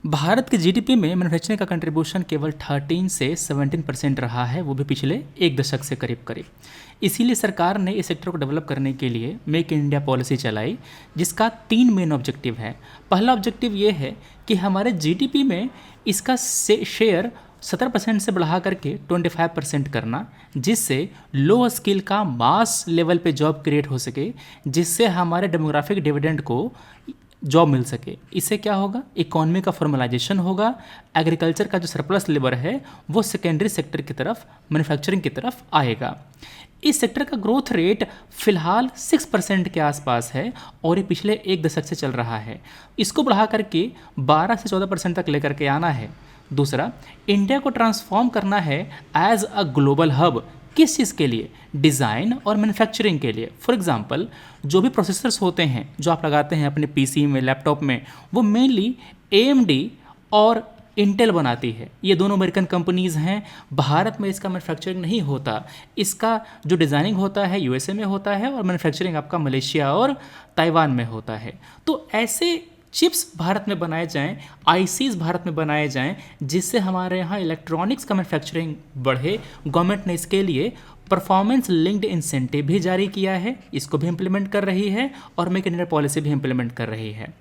भारत के जीडीपी में मैन्युफैक्चरिंग का कंट्रीब्यूशन केवल 13 से 17% रहा है, वो भी पिछले एक दशक से करीब करीब। इसीलिए सरकार ने इस सेक्टर को डेवलप करने के लिए मेक इन इंडिया पॉलिसी चलाई, जिसका 3 मेन ऑब्जेक्टिव है। पहला ऑब्जेक्टिव ये है कि हमारे जीडीपी में इसका शेयर 17% से बढ़ा करके 25% करना, जिससे लो स्किल का मास लेवल पे जॉब क्रिएट हो सके, जिससे हमारे डेमोग्राफिक डिविडेंड को जॉब मिल सके। इससे क्या होगा, इकोनॉमी का फॉर्मलाइजेशन होगा, एग्रीकल्चर का जो सरप्लस लेबर है वो सेकेंडरी सेक्टर की तरफ, मैन्युफैक्चरिंग की तरफ आएगा। इस सेक्टर का ग्रोथ रेट फिलहाल 6% के आसपास है और ये पिछले एक दशक से चल रहा है। इसको बढ़ा करके 12 से 14% तक लेकर के आना है। दूसरा, इंडिया को ट्रांसफॉर्म करना है एज अ ग्लोबल हब। किस चीज़ के लिए? डिज़ाइन और मैन्युफैक्चरिंग के लिए। फॉर एग्जांपल, जो भी प्रोसेसर्स होते हैं जो आप लगाते हैं अपने पीसी में, लैपटॉप में, वो मेनली AMD और इंटेल बनाती है। ये दोनों अमेरिकन कंपनीज़ हैं। भारत में इसका मैन्युफैक्चरिंग नहीं होता। इसका जो डिज़ाइनिंग होता है USA में होता है और मैन्युफैक्चरिंग आपका मलेशिया और ताइवान में होता है। तो ऐसे चिप्स भारत में बनाए जाएं, ICs भारत में बनाए जाएं, जिससे हमारे यहाँ इलेक्ट्रॉनिक्स का मैन्युफैक्चरिंग बढ़े। गवर्नमेंट ने इसके लिए परफॉर्मेंस लिंक्ड इंसेंटिव भी जारी किया है, इसको भी इम्प्लीमेंट कर रही है और मेक इन इंडिया पॉलिसी भी इम्प्लीमेंट कर रही है।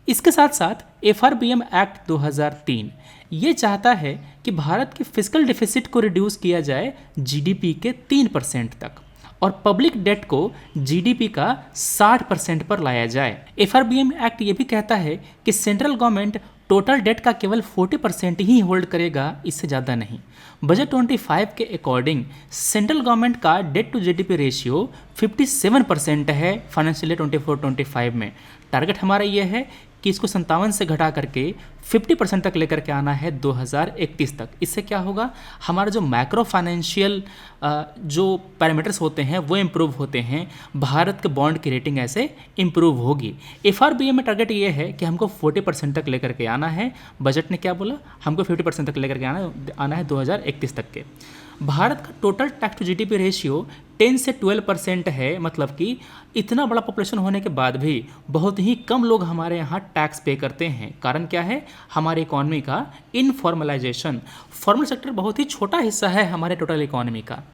इसके साथ साथ FRBM एक्ट 2003 ये चाहता है कि भारत के फिस्कल डिफिसिट को रिड्यूस किया जाए GDP के 3% तक और पब्लिक डेट को GDP का 60% पर लाया जाए। FRBM एक्ट ये भी कहता है कि सेंट्रल गवर्नमेंट टोटल डेट का केवल 40% ही होल्ड करेगा, इससे ज़्यादा नहीं। बजट 25 के अकॉर्डिंग सेंट्रल गवर्नमेंट का डेट टू GDP रेशियो 57% है फाइनेंशियल ईयर 24-25 में। टारगेट हमारा ये है कि इसको 57 से घटा करके 50% तक लेकर के आना है 2031 तक। इससे क्या होगा, हमारा जो मैक्रो फाइनेंशियल जो पैरामीटर्स होते हैं वो इम्प्रूव होते हैं, भारत के बॉन्ड की रेटिंग ऐसे इम्प्रूव होगी। FRBM में टारगेट ये है कि हमको 40% तक लेकर के आना है। बजट ने क्या बोला, हमको 50% तक लेकर के आना है 2031 तक के। भारत का total tax to GDP ratio 10 से 12% है, मतलब कि इतना बड़ा पॉपुलेशन होने के बाद भी बहुत ही कम लोग हमारे यहाँ टैक्स पे करते हैं। कारण क्या है, हमारे इकोनॉमी का इनफॉर्मलाइजेशन। फॉर्मल सेक्टर बहुत ही छोटा हिस्सा है हमारे टोटल इकोनॉमी का।